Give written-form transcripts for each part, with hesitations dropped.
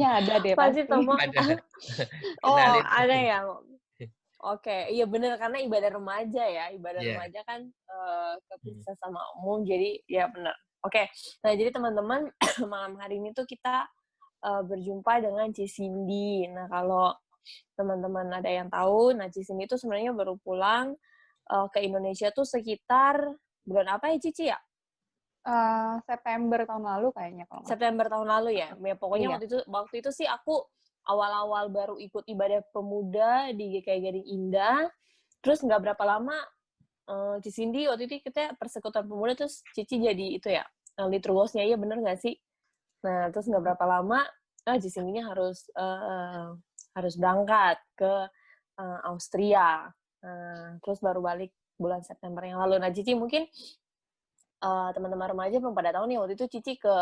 Kayaknya ada deh Pasti pasti. temen Ada. oh, Kenalin ada dong. ya? Oke, iya bener, karena ibadah remaja ya, ibadah Iya. remaja kan, Mhm. kepisah sama umum, jadi ya bener. Oke, nah jadi teman-teman, malam hari ini tuh kita, berjumpa dengan Cindy. Nah, kalau teman-teman ada yang tahu, nah Cindy itu sebenarnya baru pulang, ke Indonesia tuh sekitar bulan apa ya, Cici, ya? September tahun lalu kayaknya kalau nggak salah. September tahun lalu ya? Ya pokoknya Iya. waktu itu sih aku awal-awal baru ikut ibadah pemuda di GKI Gading Indah, terus nggak berapa lama, Cindy waktu itu kita persekutuan pemuda terus Cici jadi itu ya, lead rules-nya, iya bener nggak sih? Nah, terus nggak berapa lama, Cindy-nya harus berangkat ke, Austria. Terus baru balik bulan September yang lalu. Nah, Cici mungkin, teman-teman remaja belum pada tahu nih waktu itu Cici ke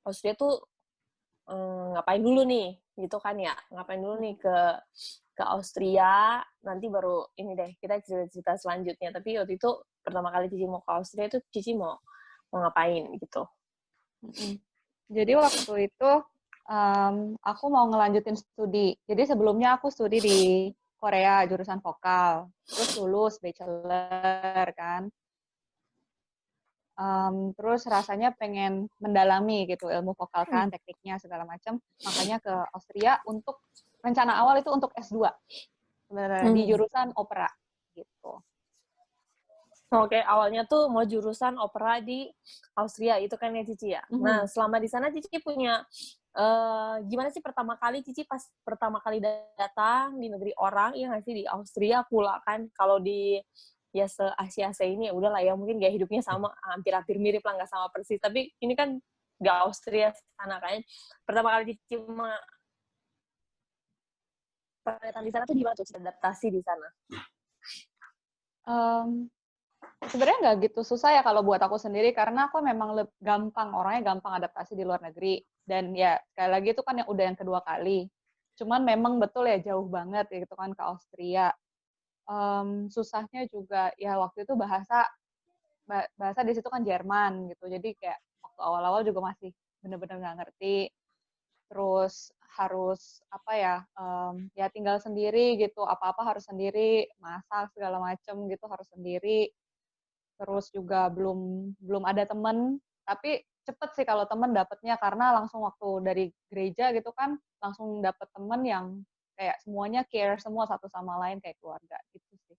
Austria tuh, ngapain dulu nih, gitu kan ya. Ngapain dulu nih ke Austria, nanti baru ini deh, kita cerita-cerita selanjutnya. Tapi waktu itu pertama kali Cici mau ke Austria itu Cici mau ngapain gitu. Mhm. Jadi waktu itu, aku mau ngelanjutin studi. Jadi sebelumnya aku studi di Korea, jurusan vokal. Terus lulus bachelor kan. Terus rasanya pengen mendalami gitu ilmu vokal kan, tekniknya segala macam. Makanya ke Austria untuk rencana awal itu untuk S2 sebenarnya di Mhm. jurusan opera gitu. Oke, awalnya tuh mau jurusan opera di Austria, itu kan ya Cici ya? Nah, Mhm. selama di sana Cici punya, gimana sih pertama kali Cici pas pertama kali datang di negeri orang, iya nggak sih? Di Austria pula kan, kalau di ya se-Asia ini ya udahlah ya, mungkin gaya hidupnya sama, hampir-hampir mirip lah, nggak sama persis. Tapi ini kan di Austria sana kan. Pertama kali Cici datang di sana tuh gimana tuh adaptasi di sana? Mmm, Sebenarnya nggak gitu susah ya kalau buat aku sendiri, karena aku memang gampang, orangnya gampang adaptasi di luar negeri. Dan ya sekali lagi itu kan yang udah yang kedua kali. Cuman memang betul ya jauh banget ya gitu kan ke Austria. Susahnya juga ya waktu itu bahasa di situ kan Jerman gitu. Jadi kayak waktu awal-awal juga masih bener-bener nggak ngerti. Terus harus apa ya, ya tinggal sendiri gitu, apa-apa harus sendiri, masak segala macem gitu harus sendiri. Terus juga belum belum ada temen, tapi cepet sih kalau temen dapetnya, karena langsung waktu dari gereja gitu kan, langsung dapet temen yang kayak semuanya care semua satu sama lain kayak keluarga, gitu sih.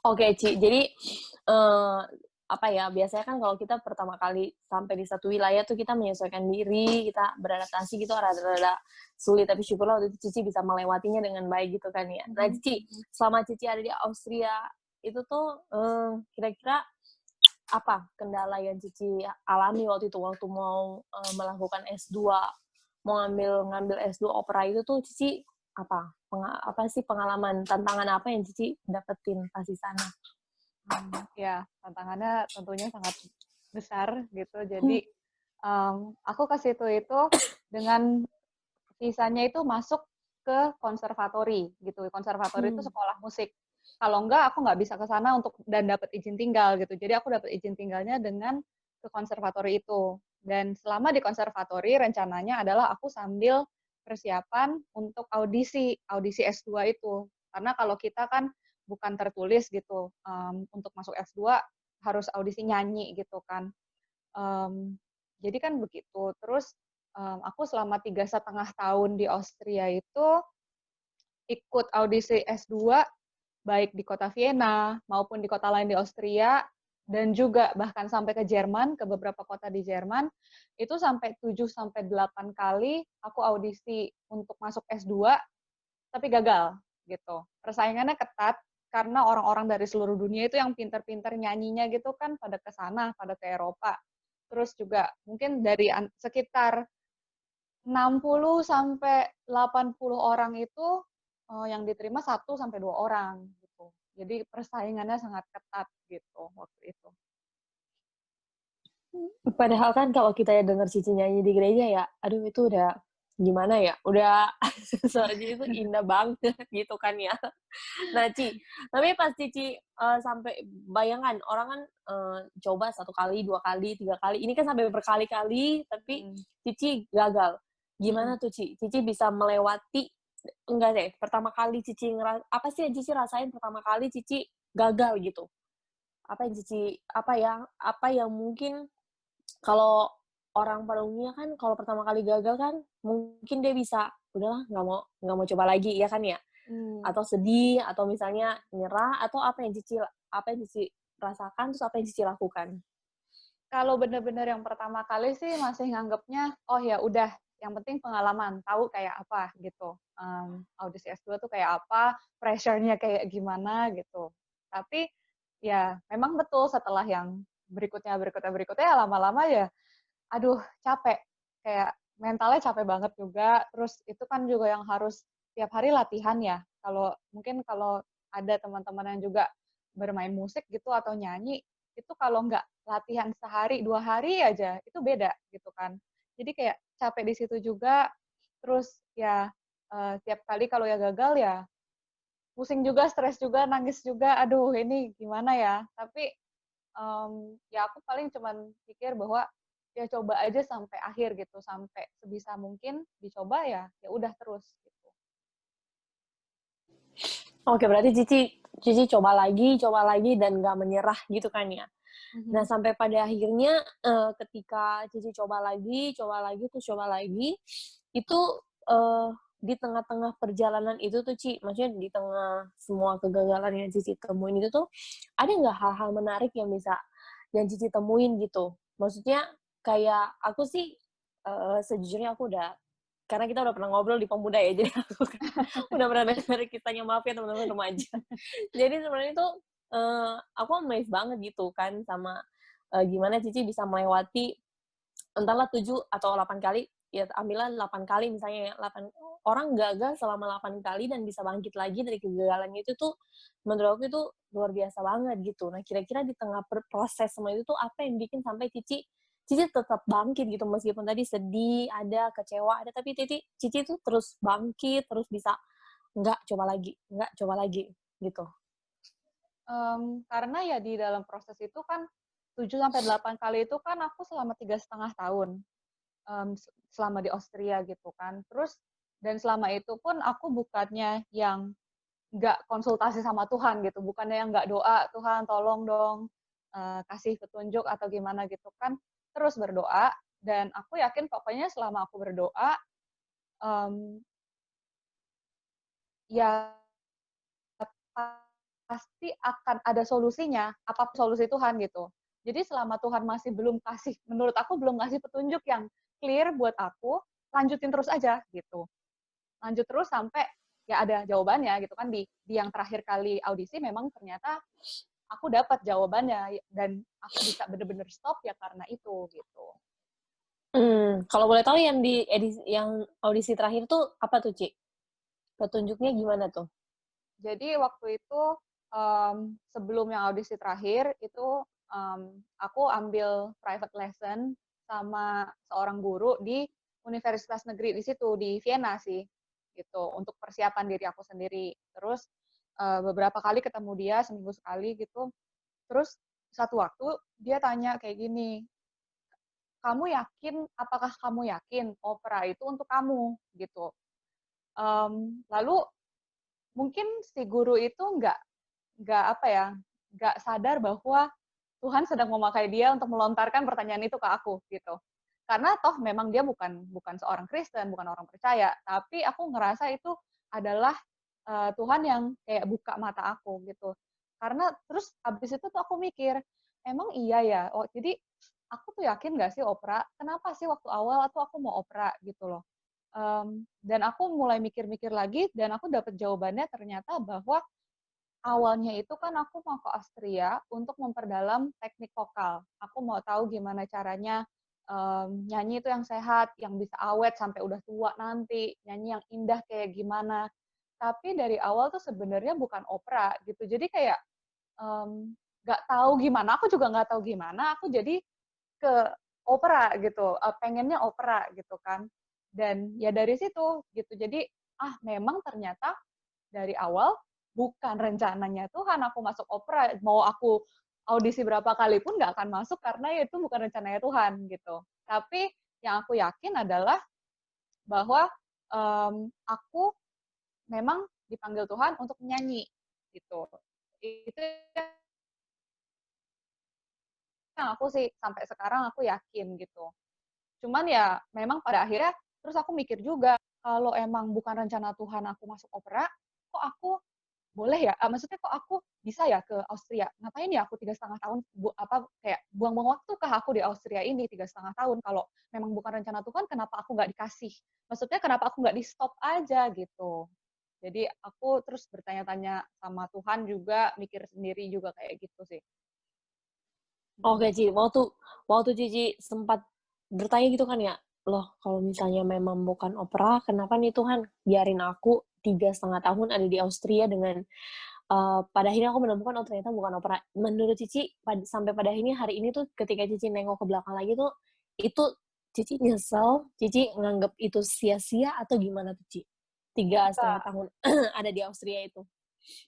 Oke, Ci. Jadi, apa ya, biasanya kan kalau kita pertama kali sampai di satu wilayah tuh kita menyesuaikan diri, kita beradaptasi gitu rada-rada sulit, tapi syukurlah waktu itu Cici bisa melewatinya dengan baik gitu kan ya. Nah, Mhm, Cici, mhm. selama Cici ada di Austria itu tuh, kira-kira apa kendala yang Cici alami waktu itu, waktu mau, melakukan S2, mau ngambil S2 opera itu tuh Cici apa sih pengalaman, tantangan apa yang Cici dapetin pas di sana? Ya tantangannya tentunya sangat besar gitu. Jadi, aku ke situ itu dengan visanya itu masuk ke konservatori gitu. Konservatori itu Hmm. sekolah musik. Kalau enggak aku nggak bisa ke sana untuk dan dapat izin tinggal gitu. Jadi aku dapat izin tinggalnya dengan ke konservatori itu. Dan selama di konservatori rencananya adalah aku sambil persiapan untuk audisi S2 itu. Karena kalau kita kan bukan tertulis gitu, untuk masuk S2 harus audisi nyanyi gitu kan. Mmm, jadi kan begitu. Terus, aku selama 3,5 tahun di Austria itu ikut audisi S2 baik di kota Vienna maupun di kota lain di Austria, dan juga bahkan sampai ke Jerman, ke beberapa kota di Jerman, itu sampai 7 sampai 8 kali aku audisi untuk masuk S2, tapi gagal, gitu. Persaingannya ketat, karena orang-orang dari seluruh dunia itu yang pinter-pinter nyanyinya gitu kan pada ke sana, pada ke Eropa. Terus juga mungkin dari sekitar 60 sampai 80 orang itu, yang diterima 1 sampai 2 orang gitu. Jadi persaingannya sangat ketat gitu waktu itu. Padahal kan kalau kita ya denger Cici nyanyi di gereja ya, aduh itu udah gimana ya, udah suara Cici itu indah banget gitu kan ya. Nah, tapi pas Cici, sampai bayangkan orang kan, coba 1 kali, 2 kali, 3 kali, ini kan sampai berkali-kali tapi Mhm, Cici gagal. mhm. Gimana tuh, Cici bisa melewati enggak deh, pertama kali Cici apa sih yang Cici rasain pertama kali Cici gagal gitu? Apa yang Cici apa yang mungkin kalau orang pada umumnya kan kalau pertama kali gagal kan mungkin dia bisa, "Udahlah nggak mau coba lagi," ya kan ya? Mmm, Atau sedih, atau misalnya nyerah, atau apa yang Cici rasakan, terus apa yang Cici lakukan? kalau bener-bener yang pertama kali sih masih nganggepnya, oh ya udah, yang penting pengalaman, tahu kayak apa gitu, audisi S2 tuh kayak apa, pressure-nya kayak gimana gitu. Tapi, ya memang betul setelah yang berikutnya, lama-lama ya, aduh capek, kayak mentalnya capek banget juga, terus itu kan juga yang harus tiap hari latihan ya. Kalau ada teman-teman yang juga bermain musik gitu atau nyanyi, itu kalau nggak latihan sehari, 2 hari aja, itu beda gitu kan. Jadi kayak capek di situ juga, terus ya, tiap kali kalau ya gagal ya pusing juga, stres juga, nangis juga, aduh ini gimana ya. Tapi ya aku paling cuman pikir bahwa, ya coba aja sampai akhir gitu, sampai sebisa mungkin dicoba ya udah terus gitu. Oke, berarti Cici coba lagi dan nggak menyerah gitu kan ya? Nah, Mhm. sampai pada akhirnya, ketika Cici coba lagi, terus coba lagi, itu, eee, di tengah-tengah perjalanan itu tuh, maksudnya di tengah semua kegagalan yang Cici temuin itu tuh, ada nggak hal-hal menarik yang Cici temuin gitu? Maksudnya kayak aku sih, sejujurnya aku udah karena kita udah pernah ngobrol di Pemuda ya, jadi aku kan udah pernah dengar kisahnya, maaf ya teman-teman remaja. Jadi sebenarnya itu, aku amazed banget gitu kan sama, gimana Cici bisa melewati entahlah 7 atau 8 kali, ya ambillah 8 kali misalnya ya, 8 orang gagal selama 8 kali dan bisa bangkit lagi dari kegagalannya itu tuh, menurut aku itu luar biasa banget gitu. Nah, kira-kira di tengah proses semua itu tuh apa yang bikin sampai Cici tetap bangkit gitu, meskipun tadi sedih, ada, kecewa ada, tapi Cici tuh terus bangkit, terus bisa, "Nggak, coba lagi," gitu. Karena ya di dalam proses itu kan 7 sampai 8 kali itu kan aku selama 3,5 tahun, selama di Austria gitu kan. Terus dan selama itu pun aku bukannya yang nggak konsultasi sama Tuhan gitu, bukannya yang nggak doa, "Tuhan tolong dong, kasih petunjuk," atau gimana gitu kan, terus berdoa dan aku yakin pokoknya selama aku berdoa, mmm, ya pasti akan ada solusinya, apa solusi Tuhan gitu. Jadi selama Tuhan masih belum kasih menurut aku belum ngasih petunjuk yang clear buat aku, lanjutin terus aja gitu. Lanjut terus sampai ya ada jawabannya gitu kan di yang terakhir kali audisi memang ternyata aku dapat jawabannya dan aku bisa bener-bener stop ya karena itu gitu. Kalau boleh tahu yang audisi terakhir tuh apa tuh, Petunjuknya gimana tuh? Jadi waktu itu sebelum yang audisi terakhir itu aku ambil private lesson sama seorang guru di universitas negeri di situ di Vienna sih gitu untuk persiapan diri aku sendiri. Terus beberapa kali ketemu dia seminggu sekali gitu. Terus satu waktu dia tanya kayak gini, apakah kamu yakin opera itu untuk kamu gitu. Lalu mungkin si guru itu nggak apa ya, nggak sadar bahwa Tuhan sedang memakai dia untuk melontarkan pertanyaan itu ke aku gitu. Karena toh memang dia bukan bukan seorang Kristen, bukan orang percaya, tapi aku ngerasa itu adalah Tuhan yang kayak buka mata aku gitu. Karena terus abis itu tuh aku mikir, emang iya ya, oh jadi aku tuh yakin nggak sih opera? Kenapa sih waktu awal tuh aku mau opera gitu loh. Dan aku mulai mikir-mikir lagi dan aku dapat jawabannya ternyata bahwa awalnya itu kan aku mau ke Austria untuk memperdalam teknik vokal. Aku mau tahu gimana caranya nyanyi itu yang sehat, yang bisa awet sampai udah tua nanti, nyanyi yang indah kayak gimana. Tapi dari awal tuh sebenarnya bukan opera gitu. Jadi kayak nggak tahu gimana, aku juga nggak tahu gimana, aku jadi ke opera gitu, pengennya opera gitu kan. Dan ya dari situ gitu. Jadi memang ternyata dari awal bukan rencananya Tuhan aku masuk opera, mau aku audisi berapa kali pun nggak akan masuk karena itu bukan rencananya Tuhan gitu. Tapi yang aku yakin adalah bahwa aku memang dipanggil Tuhan untuk menyanyi gitu. Itu yang aku sih sampai sekarang aku yakin gitu. Cuman ya memang pada akhirnya terus aku mikir juga kalau emang bukan rencana Tuhan aku masuk opera, kok aku boleh ya? Maksudnya kok aku bisa ya ke Austria? Ngapain ya aku 3,5 tahun kayak buang-buang waktu kah aku di Austria ini 3,5 tahun? Kalau memang bukan rencana Tuhan, kenapa aku nggak dikasih? Maksudnya kenapa aku nggak di stop aja gitu? Jadi aku terus bertanya-tanya sama Tuhan juga, mikir sendiri juga kayak gitu sih. Oke, Ci. Waktu Cici sempat bertanya gitu kan ya, loh kalau misalnya memang bukan opera, kenapa nih Tuhan biarin aku 3,5 tahun ada di Austria dengan pada akhirnya aku menemukan, oh ternyata bukan opera. Menurut Cici, sampai pada akhirnya hari ini tuh ketika Cici nengok ke belakang lagi tuh, itu Cici nyesel, Cici nganggep itu sia-sia atau gimana tuh, Ci? 3,5 tahun ada di Austria itu.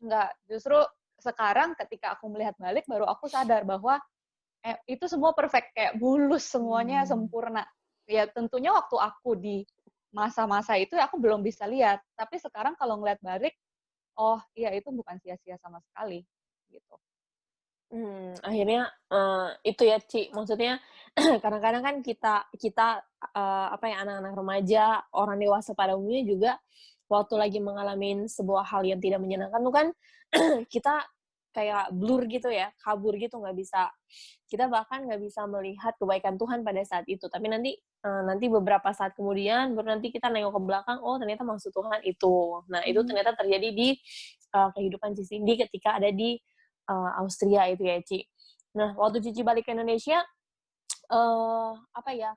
Enggak, justru sekarang ketika aku melihat balik baru aku sadar bahwa itu semua perfect, kayak mulus semuanya sempurna. Ya tentunya waktu aku di masa-masa itu aku belum bisa lihat, tapi sekarang kalau ngeliat balik, oh iya itu bukan sia-sia sama sekali gitu. Akhirnya, itu ya, Ci, maksudnya kadang-kadang kan kita kita, apa ya, anak-anak remaja, orang dewasa pada umumnya juga waktu lagi mengalami sebuah hal yang tidak menyenangkan tuh kan kita kayak blur gitu ya, kabur gitu, kita bahkan nggak bisa melihat kebaikan Tuhan pada saat itu. Tapi nanti beberapa saat kemudian baru nanti kita nengok ke belakang, oh ternyata maksud Tuhan itu. Nah, itu ternyata terjadi di, kehidupan Cindy ketika ada di Austria itu ya, Ci. Nah, waktu Cici balik ke Indonesia, apa ya,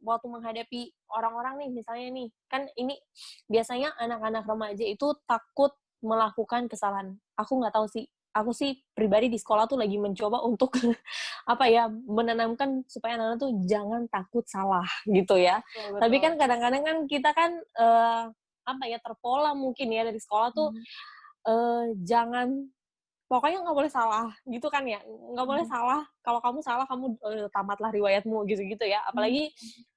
waktu menghadapi orang-orang nih, misalnya nih, kan ini biasanya anak-anak remaja itu takut melakukan kesalahan. Aku sih pribadi di sekolah tuh lagi mencoba untuk apa ya, menanamkan supaya anak-anak tuh jangan takut salah gitu ya. Betul, Tapi betul. kan kadang-kadang kan kita kan apa ya, terpola mungkin ya dari sekolah tuh jangan pokoknya nggak boleh salah, gitu kan ya. Nggak boleh salah, kalau kamu salah kamu, tamatlah riwayatmu, gitu-gitu ya. Apalagi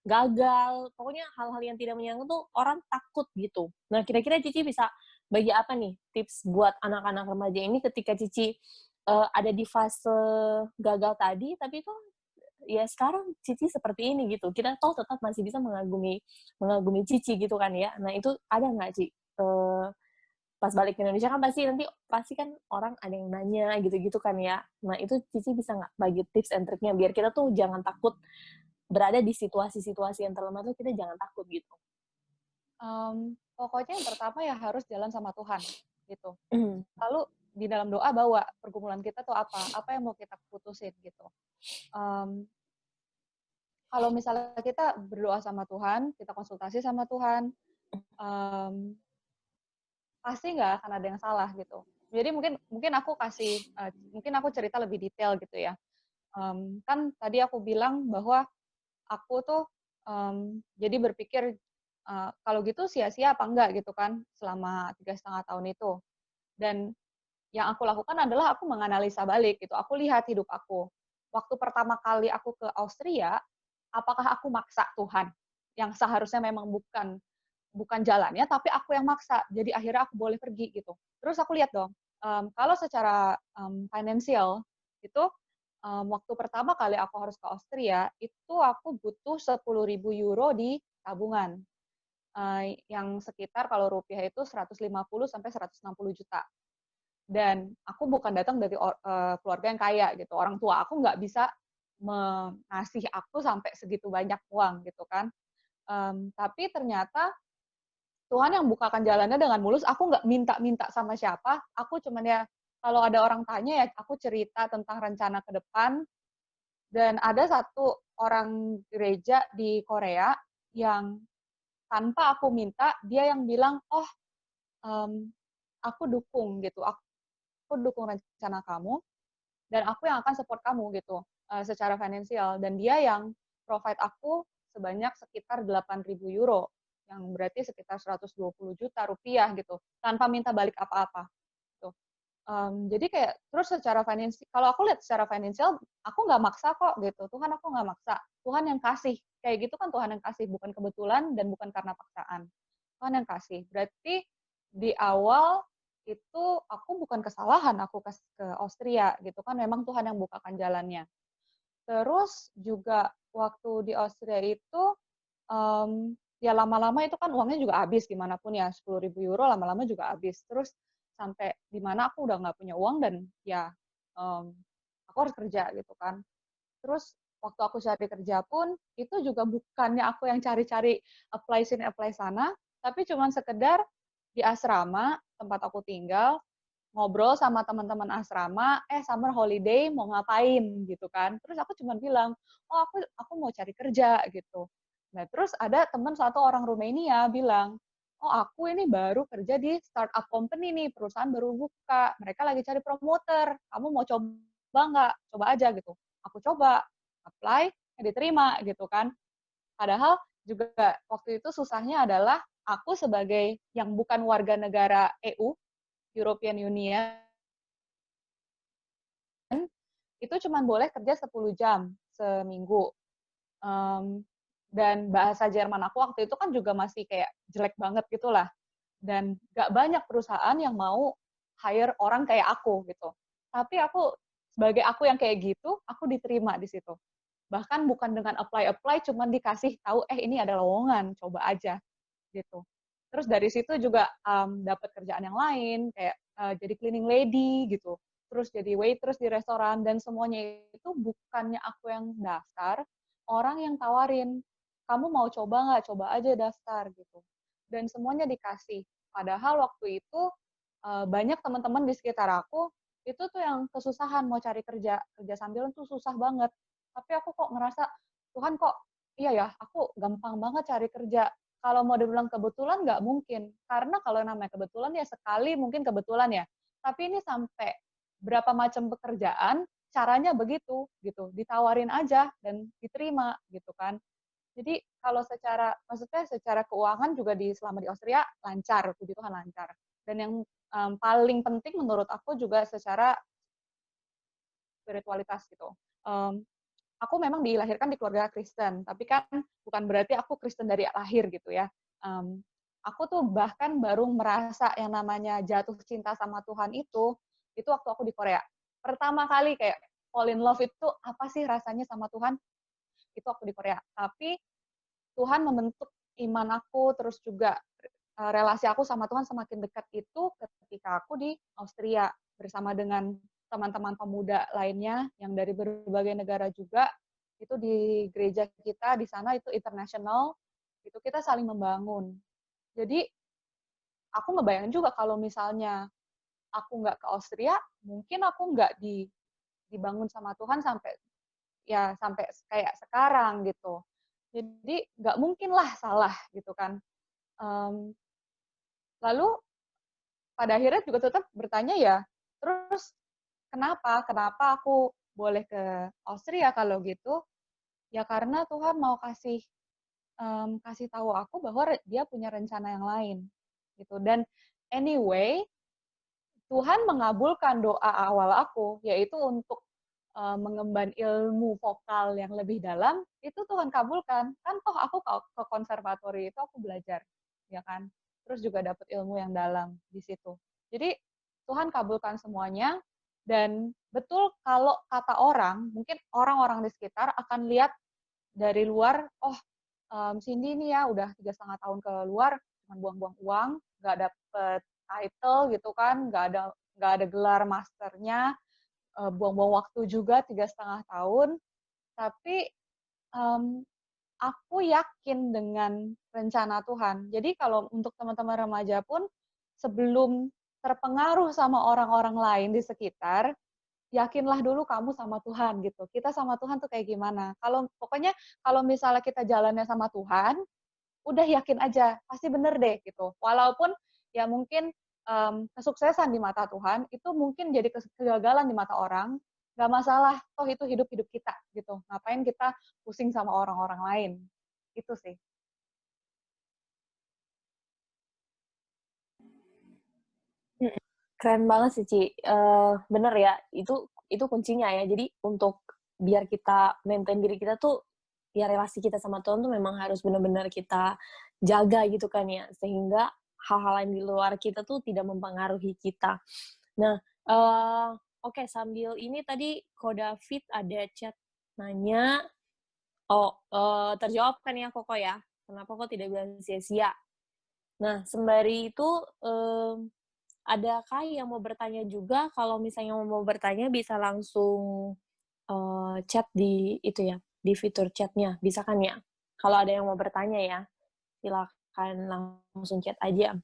gagal, pokoknya hal-hal yang tidak menyenangkan tuh orang takut gitu. Nah, kira-kira Cici bisa bagi apa nih tips buat anak-anak remaja ini ketika Cici, ada di fase gagal tadi, tapi itu ya sekarang Cici seperti ini gitu. Kita toh tetap masih bisa mengagumi mengagumi Cici gitu kan ya. Nah, itu ada nggak, Ci, pas balik ke Indonesia kan pasti kan orang ada yang nanya gitu-gitu kan ya. Nah, itu Cici bisa nggak bagi tips and triknya biar kita tuh jangan takut berada di situasi-situasi yang terlemah tuh kita jangan takut gitu. Pokoknya yang pertama ya harus jalan sama Tuhan gitu. Mhm. Lalu di dalam doa bawa pergumulan kita tuh apa yang mau kita putusin gitu. Um, Kalau misalnya kita berdoa sama Tuhan, kita konsultasi sama Tuhan, um, pasti nggak akan ada yang salah gitu. Jadi mungkin aku cerita lebih detail gitu ya. Kan tadi aku bilang bahwa aku tuh jadi berpikir kalau gitu sia-sia apa enggak gitu kan selama 3,5 tahun itu. Dan yang aku lakukan adalah aku menganalisa balik gitu. Aku lihat hidup aku. Waktu pertama kali aku ke Austria, apakah aku maksa Tuhan yang seharusnya memang bukan jalannya, tapi aku yang maksa. Jadi akhirnya aku boleh pergi gitu. Terus aku lihat dong, kalau secara finansial itu waktu pertama kali aku harus ke Austria, itu aku butuh 10.000 euro di tabungan. Yang sekitar kalau rupiah itu 150 sampai 160 juta. Dan aku bukan datang dari keluarga yang kaya gitu. Orang tua aku nggak bisa mengasih aku sampai segitu banyak uang gitu kan. Tapi ternyata Tuhan yang bukakan jalannya dengan mulus. Aku nggak minta-minta sama siapa. Aku cuman ya kalau ada orang tanya ya aku cerita tentang rencana ke depan. Dan ada satu orang gereja di Korea yang tanpa aku minta dia yang bilang, oh aku dukung gitu. Aku dukung rencana kamu dan aku yang akan support kamu gitu secara finansial. Dan dia yang provide aku sebanyak sekitar 8.000 euro yang berarti sekitar 120 juta rupiah gitu, tanpa minta balik apa-apa, gitu. Jadi kayak terus secara kalau aku lihat secara finansial, aku nggak maksa kok gitu, Tuhan aku nggak maksa, Tuhan yang kasih. Kayak gitu kan Tuhan yang kasih, bukan kebetulan dan bukan karena paksaan. Tuhan yang kasih. Berarti di awal itu aku bukan kesalahan aku ke Austria gitu kan, memang Tuhan yang bukakan jalannya. Terus juga waktu di Austria itu, ya lama-lama itu kan uangnya juga habis gimana pun ya, 10.000 euro lama-lama juga habis. Terus sampai di mana aku udah nggak punya uang dan ya, mmm, aku harus kerja gitu kan. Terus waktu aku cari kerja pun, itu juga bukannya aku yang cari-cari apply sini, apply sana, tapi cuman sekedar di asrama tempat aku tinggal, ngobrol sama teman-teman asrama, summer holiday mau ngapain gitu kan. Terus aku cuma bilang, "Oh, aku mau cari kerja," gitu. Nah, terus ada teman satu orang Rumania bilang, "Oh, aku ini baru kerja di startup company nih, perusahaan baru buka. Mereka lagi cari promoter. Kamu mau coba nggak? Coba aja," gitu. Aku coba, apply, diterima gitu kan. Padahal juga waktu itu susahnya adalah aku sebagai yang bukan warga negara EU, European Union, itu cuma boleh kerja 10 jam seminggu. Um, dan bahasa Jerman aku waktu itu kan juga masih kayak jelek banget gitulah. Dan gak banyak perusahaan yang mau hire orang kayak aku gitu. Tapi aku sebagai aku yang kayak gitu, aku diterima di situ. Bahkan bukan dengan apply-apply, cuman dikasih tahu, ini ada lowongan, coba aja gitu. Terus dari situ juga dapat kerjaan yang lain, kayak jadi cleaning lady gitu. Terus jadi waitress di restoran, dan semuanya itu bukannya aku yang daftar, orang yang tawarin, kamu mau coba nggak? Coba aja daftar gitu. Dan semuanya dikasih. Padahal waktu itu banyak teman-teman di sekitar aku, itu tuh yang kesusahan mau cari kerja, kerja sambilan tuh susah banget. Tapi aku kok ngerasa, Tuhan kok, iya ya, aku gampang banget cari kerja. Kalau mau dibilang kebetulan, nggak mungkin. Karena kalau namanya kebetulan, ya sekali mungkin kebetulan ya. Tapi ini sampai berapa macam pekerjaan, caranya begitu, gitu. Ditawarin aja dan diterima, gitu kan. Jadi kalau maksudnya secara keuangan juga selama di Austria lancar, puji Tuhan lancar. Dan yang paling penting menurut aku juga secara spiritualitas gitu. Um, aku memang dilahirkan di keluarga Kristen, tapi kan bukan berarti aku Kristen dari lahir gitu ya. Um, aku tuh bahkan baru merasa yang namanya jatuh cinta sama Tuhan itu waktu aku di Korea. Pertama kali kayak fall in love itu apa sih rasanya sama Tuhan? Itu waktu di Korea. Tapi Tuhan membentuk iman aku, terus juga relasi aku sama Tuhan semakin dekat itu ketika aku di Austria bersama dengan teman-teman pemuda lainnya yang dari berbagai negara juga. Itu di gereja kita di sana itu internasional, itu kita saling membangun. Jadi aku ngebayangin juga kalau misalnya aku nggak ke Austria, mungkin aku nggak dibangun sama Tuhan sampai kayak sekarang gitu. Jadi nggak mungkin lah salah gitu kan. Um, lalu pada akhirnya juga tetap bertanya ya, terus kenapa aku boleh ke Austria kalau gitu? Ya karena Tuhan mau kasih tahu aku bahwa dia punya rencana yang lain gitu. Dan anyway, Tuhan mengabulkan doa awal aku, yaitu untuk mengemban ilmu vokal yang lebih dalam, itu Tuhan kabulkan. Kan toh aku ke konservatori itu aku belajar, ya kan? Terus juga dapat ilmu yang dalam di situ. Jadi Tuhan kabulkan semuanya, dan betul kalau kata orang, mungkin orang-orang di sekitar akan lihat dari luar, oh Cindy ini ya udah 3,5 tahun ke luar, cuma buang-buang uang, nggak dapet title gitu kan, nggak ada gelar masternya, buang-buang waktu juga 3,5 tahun. Tapi um, aku yakin dengan rencana Tuhan. Jadi kalau untuk teman-teman remaja pun, sebelum terpengaruh sama orang-orang lain di sekitar, yakinlah dulu kamu sama Tuhan gitu. Kita sama Tuhan tuh kayak gimana. Pokoknya kalau misalnya kita jalannya sama Tuhan, udah yakin aja, pasti bener deh gitu. Walaupun ya mungkin kesuksesan di mata Tuhan itu mungkin jadi kegagalan di mata orang, nggak masalah, toh itu hidup-hidup kita gitu. Ngapain kita pusing sama orang-orang lain? Itu sih. Keren banget sih, Ci. Bener ya, itu kuncinya ya. Jadi untuk biar kita maintain diri kita tuh, ya relasi kita sama Tuhan tuh memang harus benar-benar kita jaga gitu kan ya, sehingga hal-hal lain di luar kita tuh tidak mempengaruhi kita. Nah, oke, sambil ini tadi Ko David ada chat nanya, terjawab kan ya Koko ya, kenapa kok tidak bilang sia-sia? Nah, sembari itu, adakah yang mau bertanya juga? Kalau misalnya mau bertanya bisa langsung, chat di itu ya, di fitur chat-nya, bisa kan ya? Kalau ada yang mau bertanya ya, silakan langsung chat aja.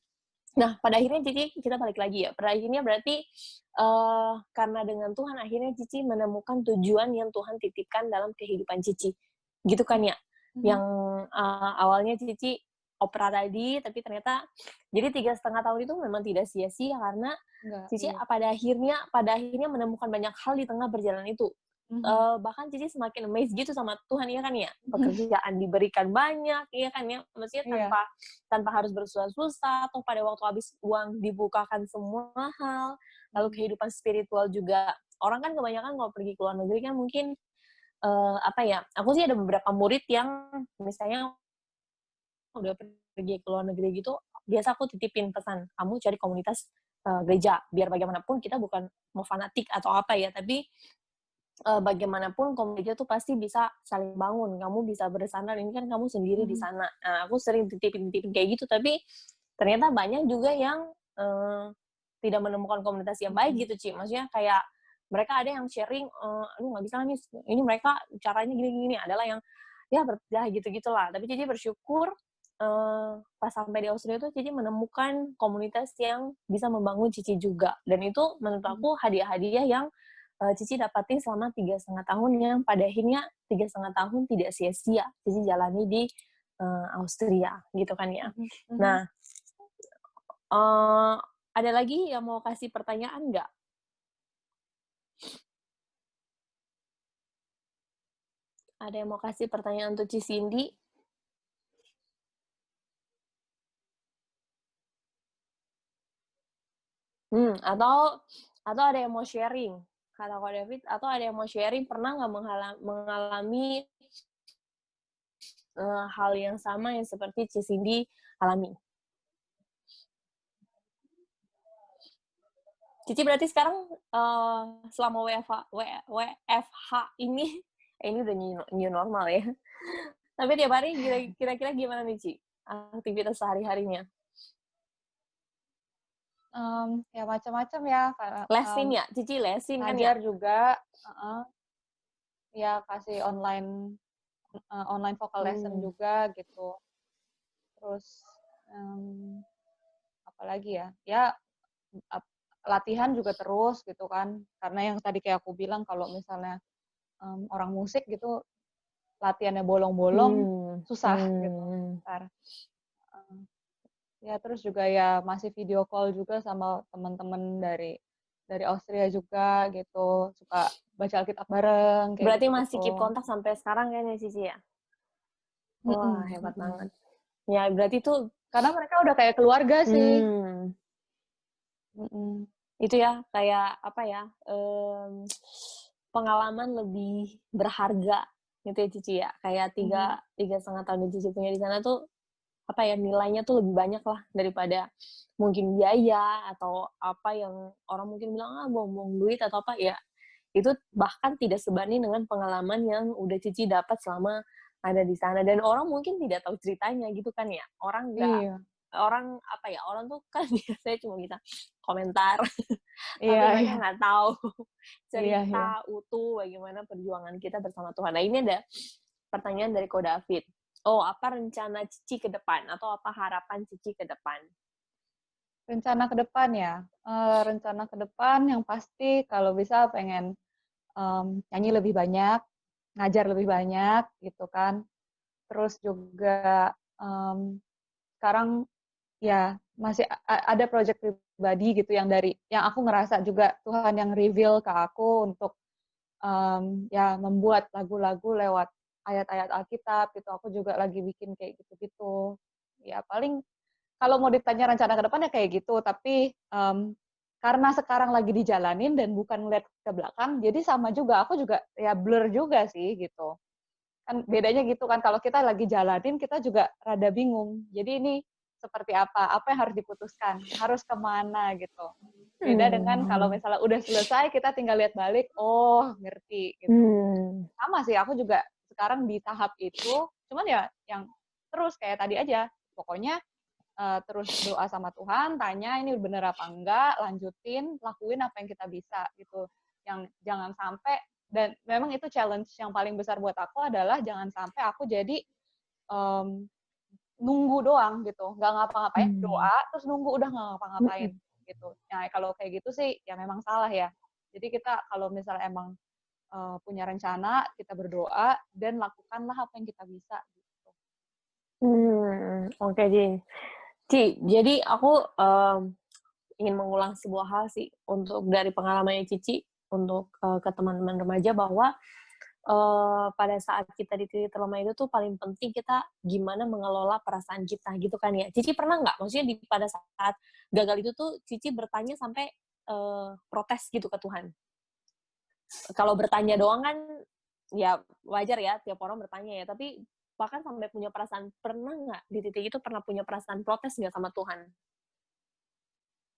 Nah, pada akhirnya Cici kita balik lagi ya, pada akhirnya berarti, karena dengan Tuhan akhirnya Cici menemukan tujuan yang Tuhan titipkan dalam kehidupan Cici, gitu kan ya? Mhm. Yang, awalnya Cici opera tadi, tapi ternyata jadi 3,5 tahun itu memang tidak sia-sia karena Enggak, Cici iya. pada akhirnya menemukan banyak hal di tengah perjalanan itu. Mhm. Bahkan Cici semakin amazed gitu sama Tuhan, ya kan ya? Mhm. Pekerjaan diberikan banyak, iya kan ya? Maksudnya Iya. tanpa tanpa harus bersusah-susah, atau pada waktu habis uang dibukakan semua hal, lalu Mhm. kehidupan spiritual juga. Orang kan kebanyakan kalau pergi ke luar negeri kan mungkin, apa ya, aku sih ada beberapa murid yang misalnya udah pergi ke luar negeri gitu, biasa aku titipin pesan, "Kamu cari komunitas, gereja." Biar bagaimanapun kita bukan mau fanatik atau apa ya, tapi bagaimanapun gereja tuh pasti bisa saling bangun, kamu bisa bersandar, ini kan kamu sendiri di Mhm. sana. Nah, aku sering titipin-titipin kayak gitu, tapi ternyata banyak juga yang, tidak menemukan komunitas yang baik Mhm. gitu, Ci. Maksudnya kayak mereka ada yang sharing, "Aduh nggak bisa nih, ini mereka caranya gini-gini." Adalah yang, ya gitu-gitulah. Tapi Cici bersyukur, pas sampai di Austria tuh Cici menemukan komunitas yang bisa membangun Cici juga. Dan itu menurut Mhm. aku hadiah-hadiah yang Cici dapatin selama 3,5 tahun yang pada akhirnya 3,5 tahun tidak sia-sia Cici jalani di, Austria, gitu kan ya. Mhm. Mhm. Nah, eee, ada lagi yang mau kasih pertanyaan nggak? Ada yang mau kasih pertanyaan untuk Ci Cindy? Atau ada yang mau sharing? Kata Kak David, atau ada yang mau sharing pernah nggak mengalami, hal yang sama yang seperti Ci Cindy alami? Cici berarti sekarang, selama WFH ini ini udah new normal ya. Tapi tiap hari kira-kira gimana nih, Ci, aktivitas sehari-harinya? Ya macam-macam ya, karena, Lesin ya? Cici lesin kan ya? ngajar juga, heeh, ya kasih online vokal lesson Mmm, juga gitu. Terus, mmm, apalagi ya, ya ap latihan juga terus gitu kan, karena yang tadi kayak aku bilang kalau misalnya, orang musik gitu latihannya bolong-bolong, mmm, susah gitu mmm. entar, heeh. Ya terus juga ya masih video call juga sama teman-teman dari Austria juga gitu, suka baca Alkitab bareng, kayak Berarti masih keep gitu-gitu. kontak sampai sekarang kan ya, Cici, ya? Wah, Mhm. hebat banget. Mhm. Ya berarti tuh Karena mereka udah kayak keluarga sih. mmm, Mhm. itu ya, kayak apa ya, pengalaman lebih berharga gitu ya, Cici, ya. Kayak Mhm. 3,5 tahun yang Cici punya di sana tuh, apa ya, nilainya tuh lebih banyak lah daripada mungkin biaya atau apa yang orang mungkin bilang, "Ah, buang-buang duit," atau apa, ya itu bahkan tidak sebanding dengan pengalaman yang udah Cici dapat selama ada di sana. Dan orang mungkin tidak tahu ceritanya gitu kan ya. Iya. Orang apa ya, orang tuh kan biasanya cuma bisa komentar, Iya tapi mereka iya. nggak tahu Iya iya. cerita utuh bagaimana perjuangan kita bersama Tuhan. Nah, ini ada pertanyaan dari Ko David. Oh, apa rencana Cici ke depan atau apa harapan Cici ke depan? Rencana ke depan ya, rencana ke depan yang pasti kalau bisa pengen, nyanyi lebih banyak, ngajar lebih banyak gitu kan. Terus juga, sekarang ya masih ada project pribadi gitu yang aku ngerasa juga Tuhan yang reveal ke aku untuk, ya membuat lagu-lagu lewat ayat-ayat Alkitab gitu, aku juga lagi bikin kayak gitu-gitu. Ya paling kalau mau ditanya rencana ke depan ya kayak gitu, tapi, karena sekarang lagi dijalanin dan bukan ngeliat ke belakang, jadi sama juga, aku juga ya blur juga sih gitu. Kan bedanya gitu kan, kalau kita lagi jalanin kita juga rada bingung. Jadi ini seperti apa yang harus diputuskan, harus kemana gitu. Beda dengan kalau misalnya udah selesai kita tinggal lihat balik, oh ngerti gitu. Sama sih, aku juga sekarang di tahap itu, cuman ya yang terus kayak tadi aja, pokoknya terus doa sama Tuhan, tanya ini bener apa enggak, lanjutin, lakuin apa yang kita bisa gitu. Yang jangan sampai, dan memang itu challenge yang paling besar buat aku adalah jangan sampai aku jadi um, nunggu doang gitu, nggak ngapa-ngapain, doa terus nunggu udah nggak ngapa-ngapain gitu. Nah kalau kayak gitu sih ya memang salah ya. Jadi kita kalau misalnya emang punya rencana, kita berdoa dan lakukanlah apa yang kita bisa gitu. Oke, Ci, jadi aku ingin mengulang sebuah hal sih untuk dari pengalamannya Cici untuk ke teman-teman remaja bahwa pada saat kita di titik terlemah itu tuh paling penting kita gimana mengelola perasaan kita gitu kan ya. Cici pernah nggak? Maksudnya pada saat gagal itu tuh Cici bertanya sampai protes gitu ke Tuhan. Kalau bertanya doang kan ya wajar ya, tiap orang bertanya ya. Tapi bahkan sampai punya perasaan, pernah nggak di titik itu pernah punya perasaan protes nggak sama Tuhan?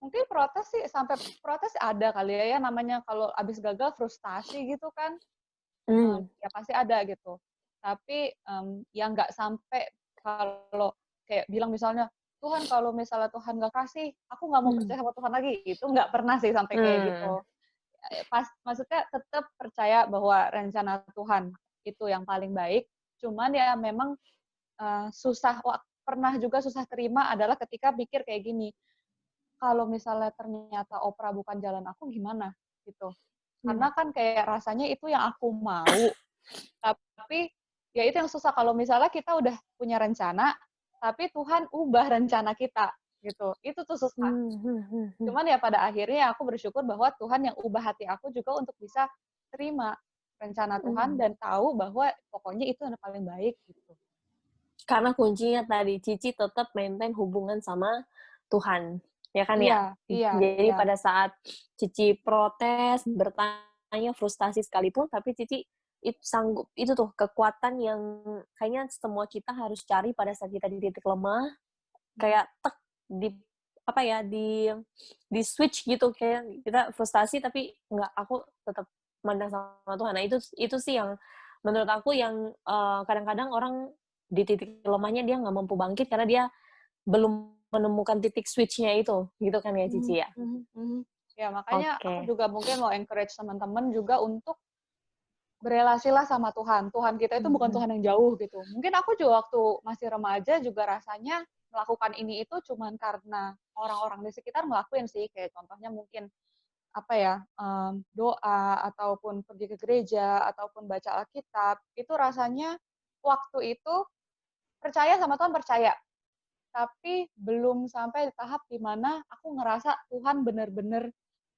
Mungkin protes sih, sampai protes ada kali ya, namanya kalau abis gagal frustasi gitu kan, ya pasti ada gitu. Tapi ya nggak sampai kalau kayak bilang misalnya, Tuhan kalau misalnya Tuhan nggak kasih, aku nggak mau percaya sama Tuhan lagi, itu nggak pernah sih sampai kayak gitu. Maksudnya tetap percaya bahwa rencana Tuhan itu yang paling baik, cuman ya memang susah, pernah juga susah terima adalah ketika pikir kayak gini, kalau misalnya ternyata Oprah bukan jalan aku gimana gitu. Karena kan kayak rasanya itu yang aku mau, tapi ya itu yang susah kalau misalnya kita udah punya rencana, tapi Tuhan ubah rencana kita gitu. Itu tuh susah. Cuman ya pada akhirnya aku bersyukur bahwa Tuhan yang ubah hati aku juga untuk bisa terima rencana Tuhan dan tahu bahwa pokoknya itu yang paling baik gitu. Karena kuncinya tadi, Cici tetap maintain hubungan sama Tuhan, ya kan ya? Iya, iya, Jadi iya. pada saat Cici protes, bertanya, frustasi sekalipun, tapi Cici itu sanggup, itu tuh kekuatan yang kayaknya semua kita harus cari pada saat kita di titik lemah, kayak tek di apa ya, di switch gitu, kayak kita frustasi tapi enggak, aku tetap mandang sama Tuhan. Nah itu sih yang menurut aku yang kadang-kadang orang di titik lemahnya dia nggak mampu bangkit karena dia belum menemukan titik switch-nya itu, gitu kan ya Cici ya? Ya makanya aku Oke. juga mungkin mau encourage teman-teman juga untuk berelasilah sama Tuhan. Tuhan kita itu bukan Tuhan yang jauh gitu. Mungkin aku juga waktu masih remaja juga rasanya melakukan ini itu cuman karena orang-orang di sekitar ngelakuin sih. Kayak contohnya mungkin apa ya, doa ataupun pergi ke gereja ataupun baca Alkitab. Itu rasanya waktu itu percaya sama Tuhan, percaya. Tapi belum sampai di tahap di mana aku ngerasa Tuhan benar-benar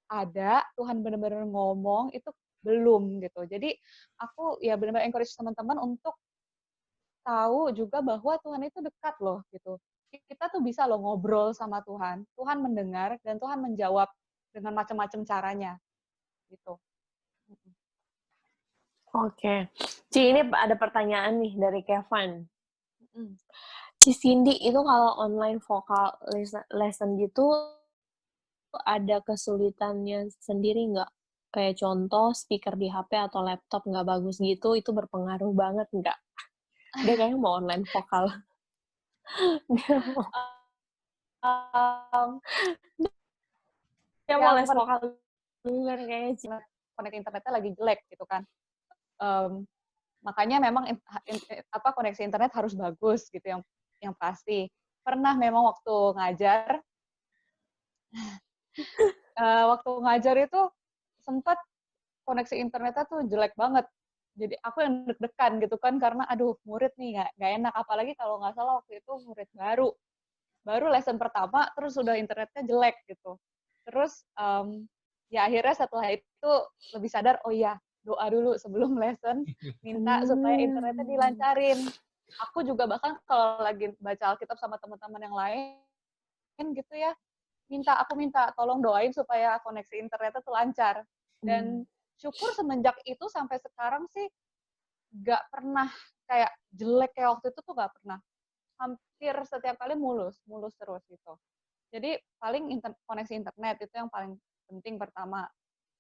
ada, Tuhan benar-benar ngomong, itu belum gitu. Jadi aku ya benar-benar encourage teman-teman untuk tahu juga bahwa Tuhan itu dekat loh gitu. Kita tuh bisa loh ngobrol sama Tuhan. Tuhan mendengar dan Tuhan menjawab dengan macam-macam caranya gitu. Oke. Ci, ini ada pertanyaan nih dari Kevin. Mm. Ci Cindy itu kalau online vokal lesson gitu ada kesulitannya sendiri nggak? Kayak contoh speaker di HP atau laptop nggak bagus gitu, itu berpengaruh banget nggak? Dia kayaknya mau online vokal. Dia mau, Um, dia mau yang les vokal dulu kan kayaknya. koneksi internetnya lagi jelek gitu kan. Makanya memang koneksi internet harus bagus gitu yang pasti. Pernah memang waktu ngajar itu sempat koneksi internetnya tuh jelek banget. Jadi aku yang deg-degan gitu kan karena aduh murid nih nggak enak, apalagi kalau nggak salah waktu itu murid baru lesson pertama terus udah internetnya jelek gitu. Terus ya akhirnya setelah itu lebih sadar, oh iya doa dulu sebelum lesson, minta supaya internetnya dilancarin. Aku juga bahkan kalau lagi baca Alkitab sama teman-teman yang lain gitu ya, aku minta tolong doain supaya koneksi internetnya tuh lancar. Dan syukur semenjak itu sampai sekarang sih nggak pernah kayak jelek kayak waktu itu tuh nggak pernah. Hampir setiap kali mulus terus gitu. Jadi paling koneksi internet itu yang paling penting pertama.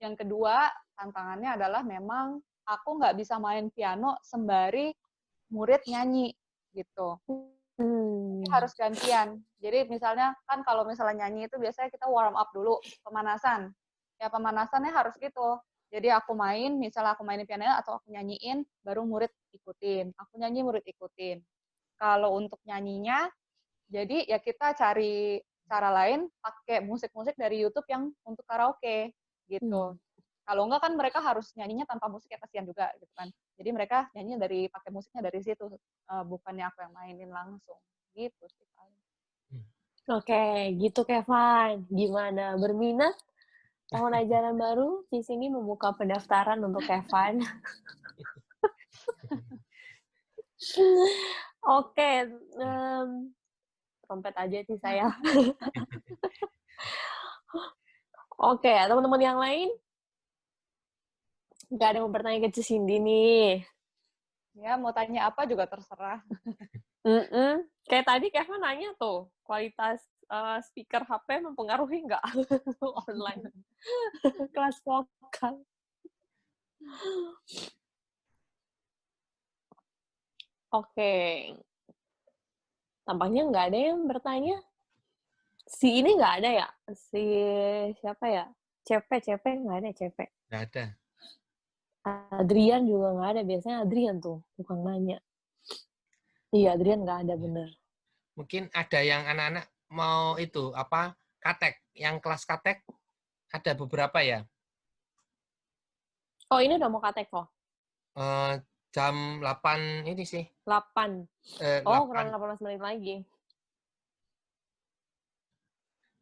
Yang kedua, tantangannya adalah memang aku nggak bisa main piano sembari murid nyanyi gitu. Jadi harus gantian. Jadi misalnya kan kalau misalnya nyanyi itu biasanya kita warm up dulu, pemanasan. Ya pemanasannya harus gitu. Jadi aku misalnya aku mainin piano atau aku nyanyiin, baru murid ikutin. Aku nyanyi, murid ikutin. Kalau untuk nyanyinya, jadi ya kita cari cara lain, pakai musik-musik dari YouTube yang untuk karaoke gitu. Kalau enggak kan mereka harus nyanyinya tanpa musik, ya kasihan juga gitu kan. Jadi mereka nyanyi pakai musiknya dari situ, bukannya aku yang mainin langsung gitu sih paling. Oke, gitu Kevin. Gimana? Berminat? Tahun ajaran baru, di sini membuka pendaftaran untuk Kevin. Oke, trompet aja sih saya. Oke, teman-teman yang lain? Nggak ada yang mau bertanya ke Cindy nih. Ya, mau tanya apa juga terserah. Kayak tadi Kevin nanya tuh, kualitas speaker HP mempengaruhi nggak online kelas vokal? Oke, tampaknya nggak ada yang bertanya. Si ini nggak ada ya? Si siapa ya? CP nggak ada CP. Nggak ada. Adrian juga nggak ada. Biasanya Adrian tuh, tukang nanya. Iya, Adrian nggak ada, bener. Mungkin ada yang anak-anak mau itu, katek. Yang kelas katek ada beberapa ya. Oh, ini udah mau katek kok. Jam 8 ini sih. 8. Oh, kurang 18 menit lagi.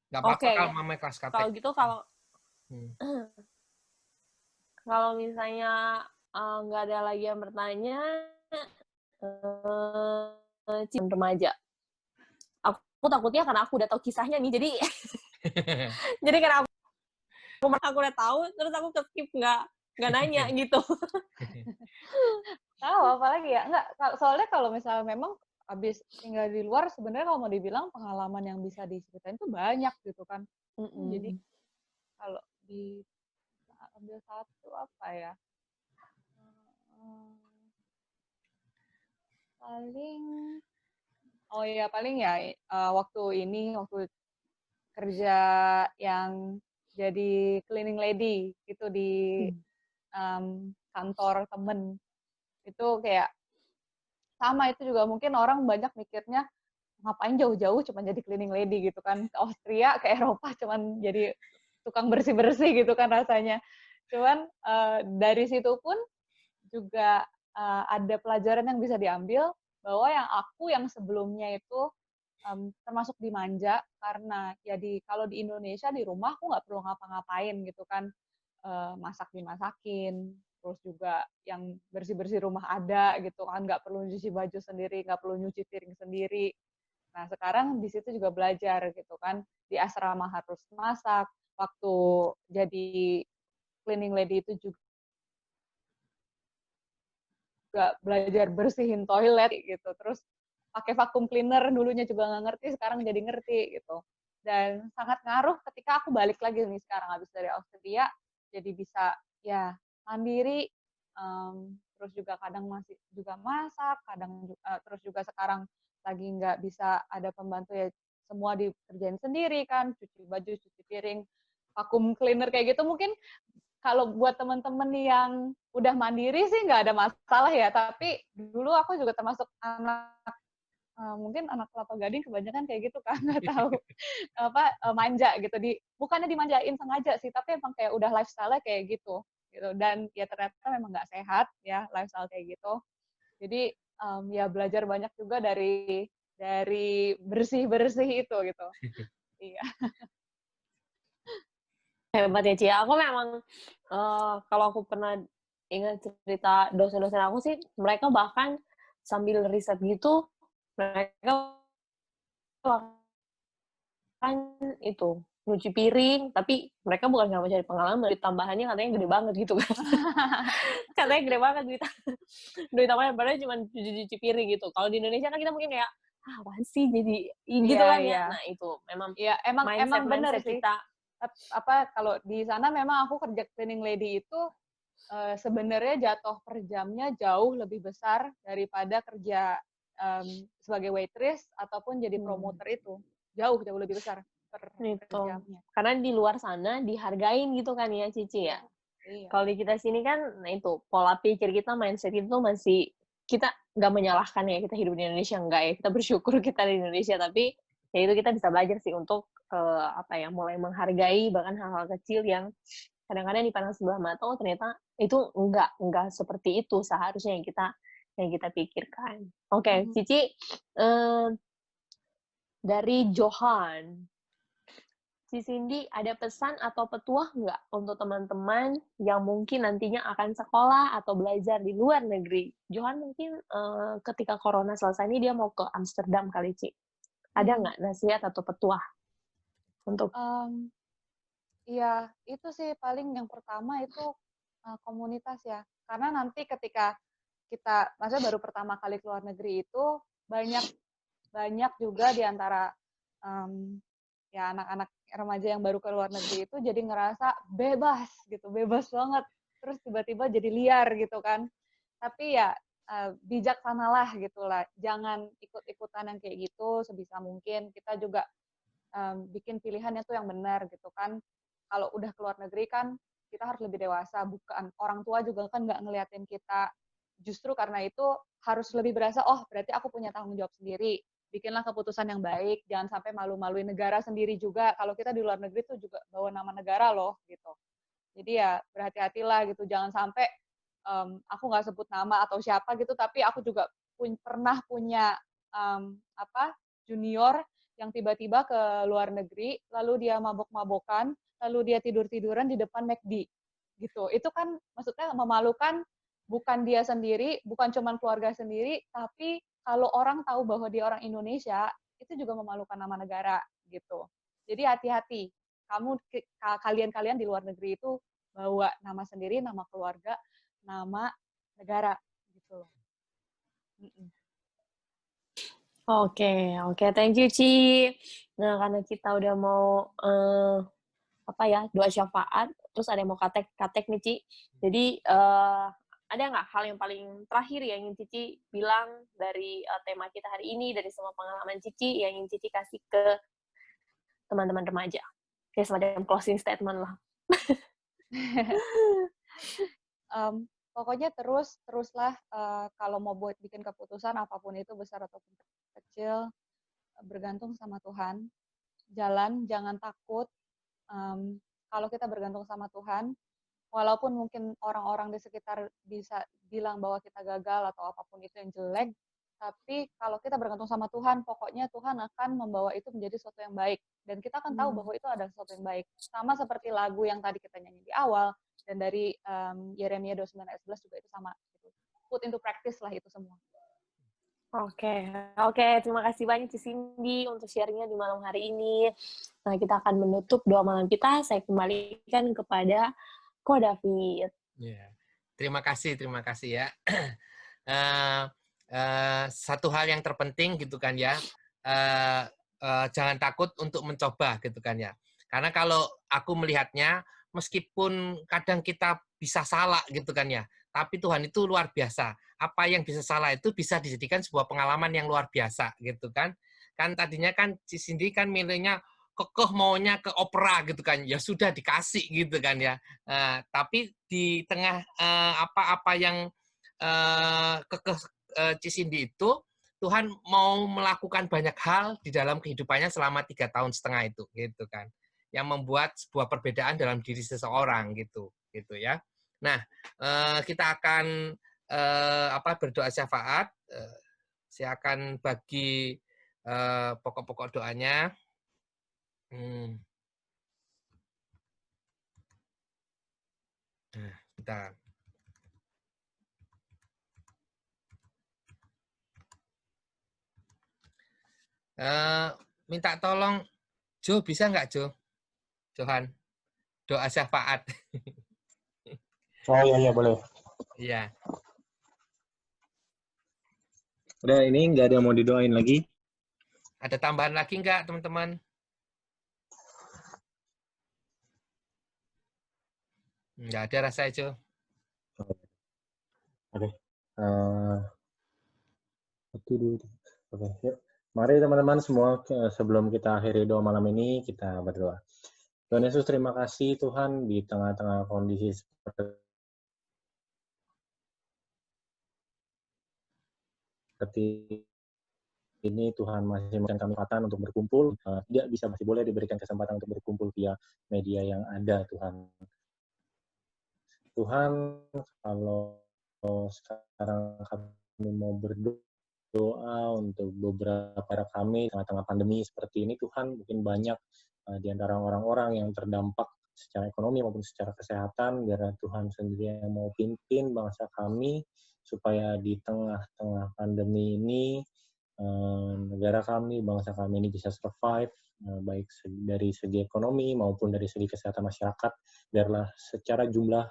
Nggak apa-apa Oke, kalau mamanya kelas katek. kalau gitu kalau misalnya nggak ada lagi yang bertanya, remaja. Aku takutnya karena aku udah tahu kisahnya nih, jadi karena aku udah tahu, terus aku skip nggak nanya gitu. Tahu apalagi ya? Enggak, soalnya kalau misalnya memang habis tinggal di luar, sebenarnya kalau mau dibilang pengalaman yang bisa diceritain tuh banyak gitu kan. Jadi kalau ambil satu apa ya? Paling waktu kerja yang jadi cleaning lady itu di kantor temen, itu kayak sama, itu juga mungkin orang banyak mikirnya ngapain jauh-jauh cuma jadi cleaning lady gitu kan, ke Austria, ke Eropa cuman jadi tukang bersih-bersih gitu kan rasanya. Cuman dari situ pun juga ada pelajaran yang bisa diambil, bahwa yang sebelumnya itu termasuk dimanja, karena ya kalau di Indonesia di rumah aku nggak perlu ngapa-ngapain gitu kan, masak dimasakin, terus juga yang bersih-bersih rumah ada gitu kan, nggak perlu nyuci baju sendiri, nggak perlu nyuci piring sendiri. Nah sekarang di situ juga belajar gitu kan, di asrama harus masak, waktu jadi cleaning lady itu juga belajar bersihin toilet gitu, terus pakai vacuum cleaner, dulunya juga nggak ngerti, sekarang jadi ngerti gitu. Dan sangat ngaruh ketika aku balik lagi nih sekarang habis dari Austria, jadi bisa ya mandiri, terus juga kadang masih juga masak, terus juga sekarang lagi nggak bisa ada pembantu, ya semua dikerjain sendiri kan, cuci baju, cuci piring, vacuum cleaner kayak gitu. Mungkin kalau buat teman-teman yang udah mandiri sih nggak ada masalah ya, tapi dulu aku juga termasuk mungkin anak Kelapa Gading kebanyakan kayak gitu kan, nggak tahu manja gitu, bukannya dimanjain sengaja sih, tapi emang kayak udah lifestyle-nya kayak gitu, dan ya ternyata memang nggak sehat ya lifestyle kayak gitu. Jadi ya belajar banyak juga dari bersih itu gitu. Iya. Hebat ya, Cia. Aku memang, kalau aku pernah ingat cerita dosen-dosen aku sih, mereka bahkan sambil riset gitu, mereka bahkan itu, nyuci piring, tapi mereka bukan nggak mau cari pengalaman, duit tambahannya katanya gede banget gitu kan. Katanya gede banget duit tambahan, padahal cuma cuci piring gitu. Kalau di Indonesia kan kita mungkin kayak, apaan sih jadi gitu Iya, kan ya. iya. Nah itu memang Iya, emang bener mindset sih. kita. Kalau di sana memang aku kerja cleaning lady itu sebenarnya jatuh per jamnya jauh lebih besar daripada kerja sebagai waitress ataupun jadi promoter itu. Jauh lebih besar per Gitu. jamnya. Karena di luar sana dihargain gitu kan ya, Cici ya. Iya. Kalau di kita sini kan, nah itu, pola pikir kita, mindset itu masih, kita nggak menyalahkan ya, kita hidup di Indonesia, nggak ya, kita bersyukur kita di Indonesia, tapi ya itu kita bisa belajar sih untuk, mulai menghargai bahkan hal-hal kecil yang kadang-kadang dipandang sebelah mata, oh ternyata itu nggak seperti itu seharusnya yang kita pikirkan. Oke, Cici, dari Johan. Si Cindy, ada pesan atau petuah nggak untuk teman-teman yang mungkin nantinya akan sekolah atau belajar di luar negeri? Johan mungkin ketika corona selesai ini dia mau ke Amsterdam kali, Ci. Ada nggak nasihat atau petuah untuk? Iya, itu sih paling yang pertama itu komunitas ya. Karena nanti ketika kita, maksudnya baru pertama kali keluar negeri itu banyak juga di antara ya anak-anak remaja yang baru ke luar negeri itu jadi ngerasa bebas gitu, bebas banget. Terus tiba-tiba jadi liar gitu kan. Tapi ya bijaksanalah gitulah. Jangan ikut-ikutan yang kayak gitu sebisa mungkin. Kita juga bikin pilihannya tuh yang benar gitu kan. Kalau udah keluar negeri kan kita harus lebih dewasa, bukan orang tua juga kan nggak ngeliatin kita. Justru karena itu harus lebih berasa, oh berarti aku punya tanggung jawab sendiri. Bikinlah keputusan yang baik, jangan sampai malu-maluin negara sendiri juga. Kalau kita di luar negeri tuh juga bawa nama negara loh gitu. Jadi ya berhati-hatilah gitu, jangan sampai aku nggak sebut nama atau siapa gitu, tapi aku juga pernah punya junior yang tiba-tiba ke luar negeri, lalu dia mabok-mabokan, lalu dia tidur-tiduran di depan McD gitu. Itu kan maksudnya memalukan, bukan dia sendiri, bukan cuma keluarga sendiri, tapi kalau orang tahu bahwa dia orang Indonesia, itu juga memalukan nama negara gitu. Jadi hati-hati. Kalian di luar negeri itu bawa nama sendiri, nama keluarga, nama negara gitu. Oke, thank you, Ci. Nah, karena kita udah mau doa syafaat, terus ada yang mau katek nih, Ci. Jadi ada nggak hal yang paling terakhir yang ingin Cici bilang dari tema kita hari ini, dari semua pengalaman Cici yang ingin Cici kasih ke teman-teman remaja? Kayak semacam closing statement lah. Pokoknya teruslah kalau mau buat bikin keputusan apapun itu besar ataupun kecil, bergantung sama Tuhan. Jalan, jangan takut. Kalau kita bergantung sama Tuhan, walaupun mungkin orang-orang di sekitar bisa bilang bahwa kita gagal atau apapun itu yang jelek, tapi kalau kita bergantung sama Tuhan, pokoknya Tuhan akan membawa itu menjadi sesuatu yang baik. Dan kita akan tahu bahwa itu adalah sesuatu yang baik. Sama seperti lagu yang tadi kita nyanyi di awal, dan dari Yeremia 29 ayat 11 juga itu sama. Gitu. Put into practice lah itu semua. Oke, terima kasih banyak Ci Cindy untuk sharingnya di malam hari ini. Nah, kita akan menutup doa malam kita. Saya kembalikan kepada Ko David. Yeah. Terima kasih ya. Satu hal yang terpenting gitu kan ya, jangan takut untuk mencoba gitu kan ya. Karena kalau aku melihatnya, meskipun kadang kita bisa salah gitu kan ya, tapi Tuhan itu luar biasa. Apa yang bisa salah itu bisa dijadikan sebuah pengalaman yang luar biasa gitu kan. Kan tadinya kan Cindy kan milihnya kekeh maunya ke opera gitu kan, ya sudah dikasih gitu kan ya. Tapi di tengah apa-apa yang kekeh Cindy itu, Tuhan mau melakukan banyak hal di dalam kehidupannya selama 3,5 tahun itu, gitu kan, yang membuat sebuah perbedaan dalam diri seseorang gitu ya. Nah, kita akan berdoa syafaat. Saya akan bagi pokok-pokok doanya. Nah, bentar. Minta tolong, Jo, bisa nggak, Jo? Johan. Doa syafaat. Oh iya boleh. Iya. Udah ini nggak ada yang mau didoain lagi? Ada tambahan lagi nggak, teman-teman? Nggak ada rasa itu. Oke. Oke, yuk. Mari teman-teman semua, sebelum kita akhiri doa malam ini, kita berdoa. Tuhan Yesus, terima kasih Tuhan di tengah-tengah kondisi seperti ini, Tuhan masih memberikan kami kesempatan untuk berkumpul. Tidak bisa, masih boleh diberikan kesempatan untuk berkumpul via media yang ada, Tuhan. Tuhan, kalau sekarang kami mau berdoa untuk beberapa kami tengah-tengah pandemi seperti ini, Tuhan, mungkin banyak di antara orang-orang yang terdampak secara ekonomi maupun secara kesehatan, biar Tuhan sendiri yang mau pimpin bangsa kami, supaya di tengah-tengah pandemi ini, negara kami, bangsa kami ini bisa survive, baik dari segi ekonomi maupun dari segi kesehatan masyarakat, biarlah secara jumlah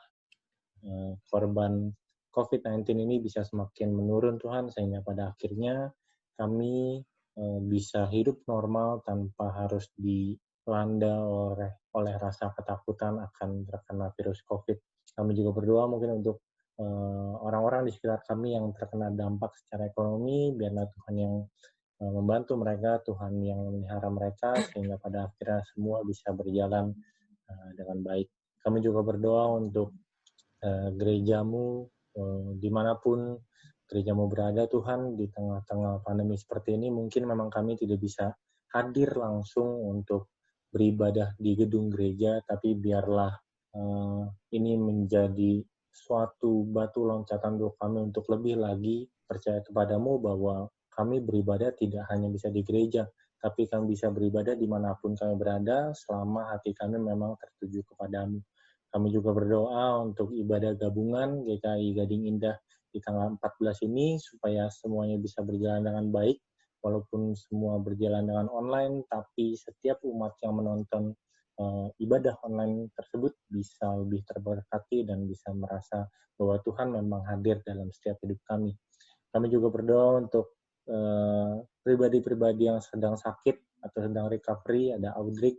korban COVID-19 ini bisa semakin menurun, Tuhan, sehingga pada akhirnya kami bisa hidup normal tanpa harus dilanda oleh rasa ketakutan akan terkena virus COVID. Kami juga berdoa mungkin untuk orang-orang di sekitar kami yang terkena dampak secara ekonomi, biarlah Tuhan yang membantu mereka, Tuhan yang memelihara mereka, sehingga pada akhirnya semua bisa berjalan dengan baik. Kami juga berdoa untuk gerejamu, dimanapun gerejamu berada, Tuhan, di tengah-tengah pandemi seperti ini, mungkin memang kami tidak bisa hadir langsung untuk beribadah di gedung gereja, tapi biarlah ini menjadi suatu batu loncatan untuk kami untuk lebih lagi percaya kepadamu bahwa kami beribadah tidak hanya bisa di gereja, tapi kami bisa beribadah dimanapun kami berada selama hati kami memang tertuju kepadamu. Kami juga berdoa untuk ibadah gabungan GKI Gading Indah di tanggal 14 ini, supaya semuanya bisa berjalan dengan baik, walaupun semua berjalan dengan online, tapi setiap umat yang menonton ibadah online tersebut bisa lebih terberkati dan bisa merasa bahwa Tuhan memang hadir dalam setiap hidup kami. Kami juga berdoa untuk pribadi-pribadi yang sedang sakit atau sedang recovery, ada Audrey,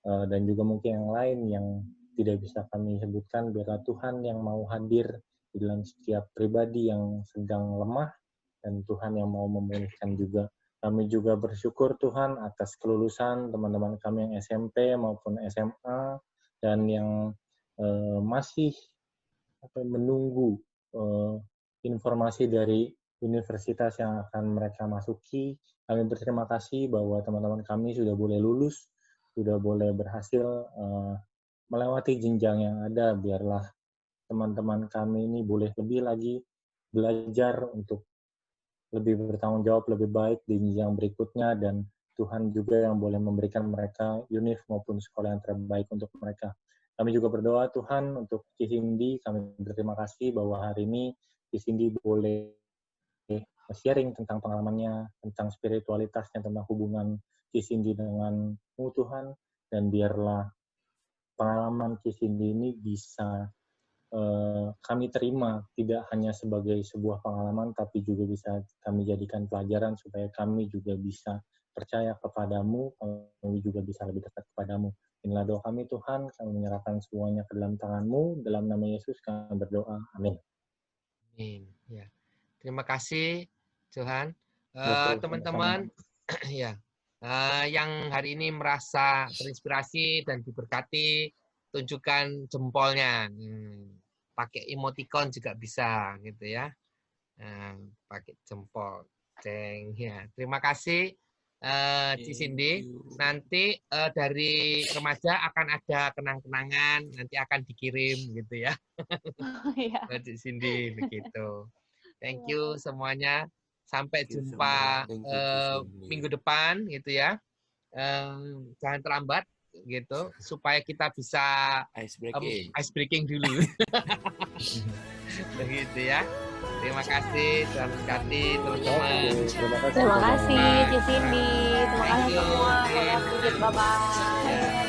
dan juga mungkin yang lain yang tidak bisa kami sebutkan, biarlah Tuhan yang mau hadir di dalam setiap pribadi yang sedang lemah, dan Tuhan yang mau memulihkan juga. Kami juga bersyukur Tuhan atas kelulusan teman-teman kami yang SMP maupun SMA, dan yang masih menunggu informasi dari universitas yang akan mereka masuki. Kami berterima kasih bahwa teman-teman kami sudah boleh lulus, sudah boleh berhasil melewati jenjang yang ada. Biarlah teman-teman kami ini boleh lebih lagi belajar untuk lebih bertanggung jawab lebih baik di jenjang berikutnya, dan Tuhan juga yang boleh memberikan mereka univ maupun sekolah yang terbaik untuk mereka. Kami juga berdoa Tuhan untuk Cisindi. Kami berterima kasih bahwa hari ini Cisindi boleh sharing tentang pengalamannya, tentang spiritualitasnya, tentang hubungan Cisindi dengan-Mu Tuhan, dan biarlah pengalaman Cisindi ini bisa kami terima tidak hanya sebagai sebuah pengalaman, tapi juga bisa kami jadikan pelajaran supaya kami juga bisa percaya kepadamu, kami juga bisa lebih dekat kepadamu. Inilah doa kami Tuhan, kami menyerahkan semuanya ke dalam tangan-Mu, dalam nama Yesus kami berdoa, amin. Amin. Ya. Terima kasih Johan. Teman-teman, ya, yang hari ini merasa terinspirasi dan diberkati, tunjukkan jempolnya. Pakai emoticon juga bisa gitu ya. Pakai jempol. Ceng ya. Terima kasih Cisindi. Nanti dari remaja akan ada kenang-kenangan, nanti akan dikirim gitu ya. Cisindi begitu. Thank you semuanya. Sampai jumpa minggu depan gitu ya. Jangan terlambat gitu supaya kita bisa ice breaking dulu. Begitu ya. Terima kasih Tuhan berkati teman-teman. Terima kasih Cisindi. Terima kasih semua. Bye bye.